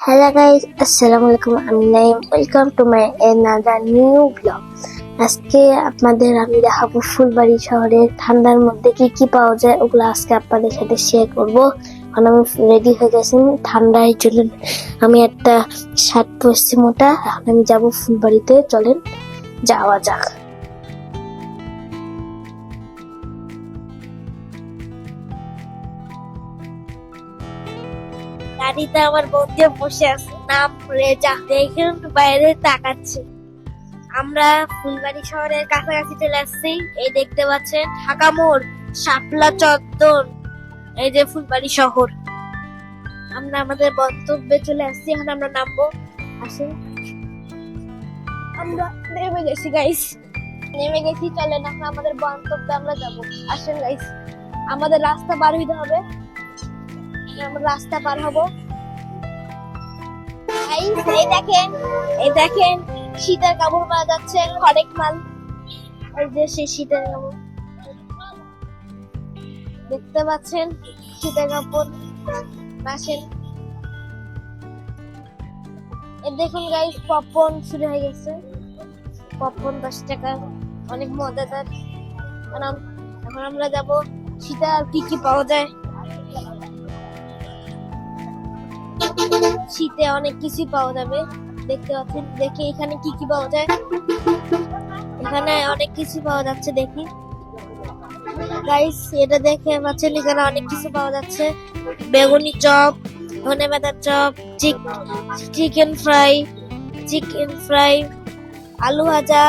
Hello guys, Assalamualaikum. I'm Naim. Welcome to my another new vlog. আজকে আপনাদের আমি দেখাবো ফুলবাড়ি শহরের ঠান্ডার মধ্যে কি কি পাওয়া যায় ওগুলো আজকে আপনাদের সাথে শেয়ার করবো। এখন আমি রেডি হয়ে গেছি ঠান্ডার জন্য। আমি একটা শার্ট পরছি মোটা। এখন আমি যাবো ফুলবাড়িতে, চলেন যাওয়া যাক। গাড়িতে আমার বন্ধু বসে আছে, নাম রেজা। দেখুন বাইরে তাকাচ্ছে। আমরা ফুলবাড়ি শহরের কাছাকাছি চলে আসছি। এই দেখতে পাচ্ছেন ঢাকা মোড়, শাপলা চত্বর, এই যে ফুলবাড়ি শহর। আমরা আমাদের গন্তব্যে চলে আসছি। এখন আমরা নামবো। আসুন, আমরা নেমে গেছি গাইস, নেমে গেছি। চলেন এখন আমাদের গন্তব্যে আমরা যাবো। আসেন গাইস, আমাদের রাস্তা পার হইতে হবে। আমরা রাস্তা পার হবো। এই দেখেন শীতের কাপড় পাওয়া যাচ্ছে, হরেক মাল। এই যে সেই শীতের কাপড় দেখতে পাচ্ছেন, শীতের কাপড়। আসেন, দেখুন গাইস, পপকর্ন শুরু হয়ে গেছে। পপকর্ন 10 টাকা, অনেক মজাদার। এখন আমরা যাব শীতে আর কি কি পাওয়া যায়। শীতে অনেক কিছু পাওয়া যাবে, দেখতে পাচ্ছেন। দেখি এখানে কি কি পাওয়া যায়। এখানে অনেক কিছু পাওয়া যাচ্ছে, দেখি গাইস। এটা দেখে পাচ্ছেন এখানে অনেক কিছু পাওয়া যাচ্ছে। বেগুনি চপ, ধনে পাতার চপ, চিকেন ফ্রাই, আলু ভাজা,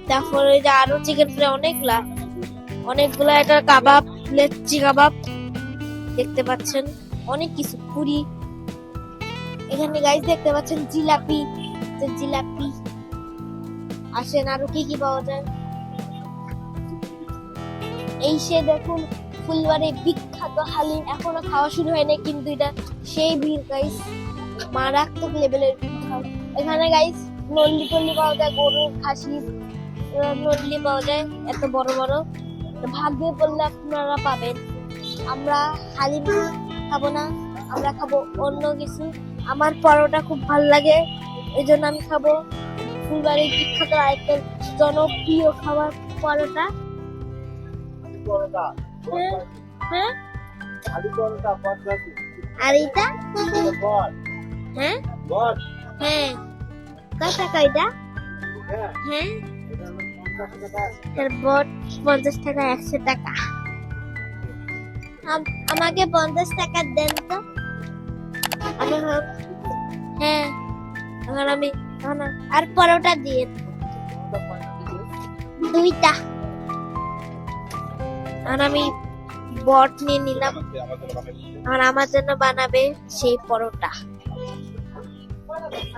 তারপরে যে আরো চিকেন ফ্রাই, অনেকগুলা। এটা কাবাব, লেচি কাবাব দেখতে পাচ্ছেন, অনেক কিছু। পুরি এখানে গাইস দেখতে পাচ্ছেন, জিলাপি। আসেন আরো কি কি পাওয়া যায়। এই সে দেখুন ফুলবাড়ি বিখ্যাত হালিম। এখনো খাওয়া শুরু হয়নি, কিন্তু এটা সেই ভিড় গাইস, মারাত্মক লেভেলের ভিড়। এখানে গাইস নল্লি পাওয়া যায়, গরুর খাসি নল্লি পাওয়া যায়, এত বড় বড়। ভাগ্যে পড়লে আপনারা পাবেন। আমরা হালিম খাবো না, আমরা খাবো অন্য কিছু। আমার পরোটা খুব ভালো লাগে, এই জন্য আমি খাবো ফুলবাড়ির বিখ্যাত আরেকটা জনপ্রিয় খাবার পরোটা। হ্যাঁ, আর এটা হ্যাঁ হ্যাঁ কত টাকা এটা? হ্যাঁ, এর বট 50 টাকা, 100 টাকা। আমাকে 50 টাকা দেন তো। হ্যাঁ, এখন আমি আর পরোটা দিয়ে 2টা। আর আমি বট নিয়ে নিলাম, আর আমার জন্য বানাবে সেই পরোটা।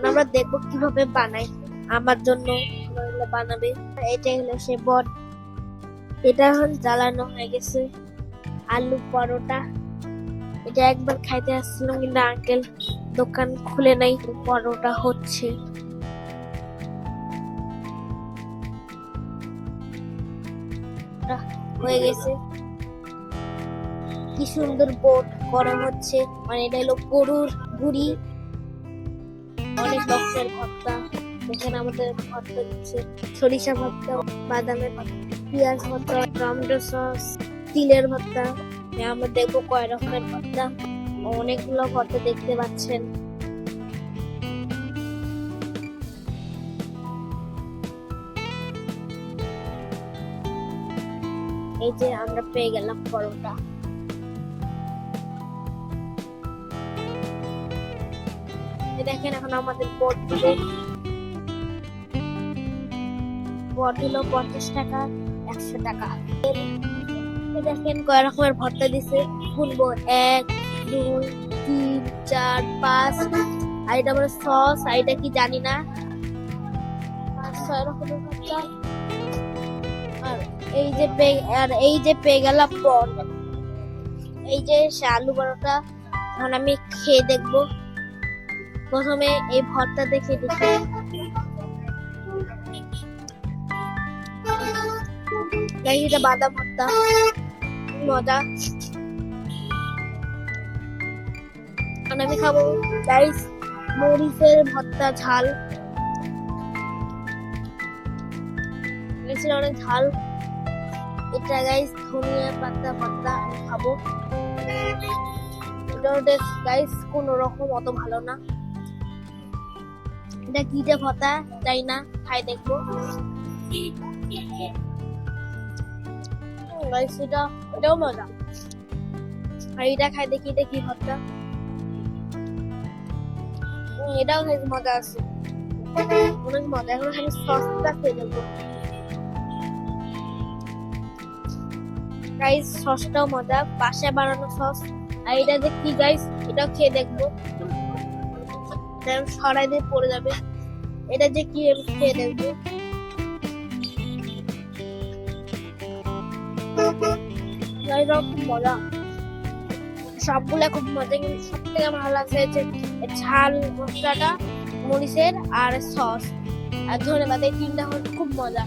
আমরা দেখবো কিভাবে বানাই। আমার জন্য বানাবে। এটা হলো সে বট। এটা এখন জ্বালানো হয়ে গেছে। আলু পরোটা, এটা একবার খাইতে আসছিলাম, কিন্তু আঙ্কেল দোকান খুলে নাই। পরোটা হচ্ছে। হয়ে গেছে, কি সুন্দর বোট গরম হচ্ছে। মানে এটা হলো গরুর গুড়ি, অনেক রকমের ভর্তা। এখানে আমাদের ভর্তা দিচ্ছে, সরিষা ভর্তা, বাদামের ভর্তা, পেঁয়াজ ভর্তা, টমেটো সস, তিলের ভর্তা। আমরা দেখবো কয় রকমের ভর্তা। অনেকগুলো ভর্তা দেখতে পাচ্ছেন। এই যে আমরা পেয়ে গেলাম পরোটা। দেখেন এখন আমাদের বট দিবে। বট হলো 50 টাকা, 100 টাকা। দেখেন কয় রকমের ভর্তা দিছে। গুনবো 1 2 3 4 5। আর এটা আমার সস, আর এটা কি জানি না। 6 রকমের ভর্তা। আর এই যে পেয়ে গেলাম বট। এই যে আলু পরোটা। এখন আমি খেয়ে দেখবো। প্রথমে এই ভর্তা দেখে দেখি। এটা বাদাম ভর্তা, মজা। আমি খাবো গাইস মরিচের ভর্তা ঝাল, মরিচের অনেক ঝাল। এটা গাইস ধনিয়া পাতা ভর্তা আমি খাবো। এটা গাইস কোন রকম অত ভালো না। এটা কি যে ভর্তা জানি না, খাই দেখবো। গাইস এটাও মজা। আর এটা খাই দেখি, এটা কি ভর্তা। এটাও বেশ মজা আছে, অনেক মজা। এখন আমি সসটা খেয়ে দেখবো। গাইস সসটাও মজা, বাসায় বানানো সস। আর এটা যে কি গাইস, এটাও খেয়ে দেখবো। সরাই দিয়ে পড়ে যাবে। এটা যে কি আমি খেয়ে দেখবো। খুব মজা, সবগুলা খুব মজা। কিন্তু সব থেকে ভালো লাগছে যে ঝাল মশলাটা, মরিচের আর সস আর ধন্যবাদ, এই তিনটা হচ্ছে খুব মজা।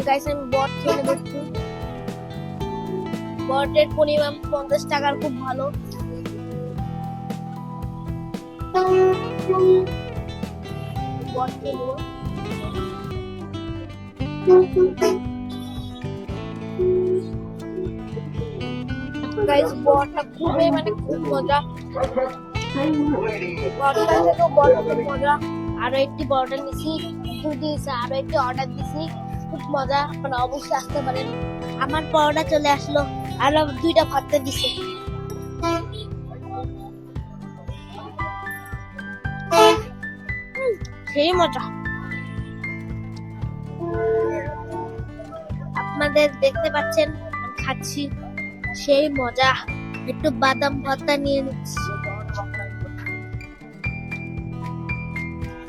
গাইস আমি বট খেয়ে দেখছি। বটের পরিমাণ 50 টাকার, খুব ভালো। বট খেয়ে নেবো। গাইস বটটা খুবই খুব মজা। বটটা থেকেও বড় খুব মজা। আরো একটি বড়টা নিছি, দুটি আরো একটি অর্ডার দিছি, খুব মজা। আপনারা অবশ্যই আসতে পারেন। আমার পরোটা চলে আসলো, আরো 2টা ভর্তা দিছে। সেই মজা। আপনাদের দেখতে পাচ্ছেন খাচ্ছি, সেই মজা। একটু বাদাম ভর্তা নিয়ে নিচ্ছি,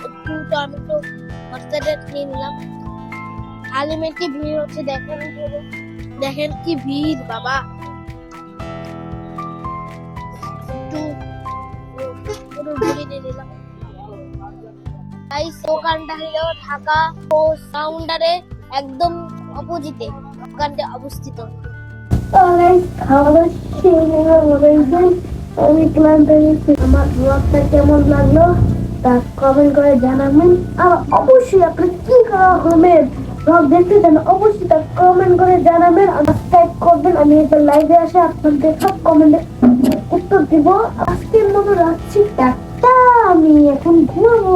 একটু টমেটো ভর্তাটা নিয়ে নিলাম। আলটিমেটলি ভিড় হচ্ছে, দেখেন কি ভিড় বাবা। একটু পুরো ঘুরে নিয়ে নিলাম। দোকানটা হলো ঢাকা পোস্ট কাউন্টারে একদম অপোজিটে দোকানটা অবস্থিত। আমি ক্লান্ত হয়েছি। আমার ব্লগটা কেমন লাগলো তা কমেন্ট করে জানাবেন। আর অবশ্যই আপনি কি রকমের ব্লগ দেখতে চান অবশ্যই তা কমেন্ট করে জানাবেন। সাবস্ক্রাইব করবেন। আমি একটা লাইভে আসে আপনাদের সব কমেন্টে উত্তর দিব। আজকের মতো রাখছি, টাটা। আমি এখন ঘুমাবো।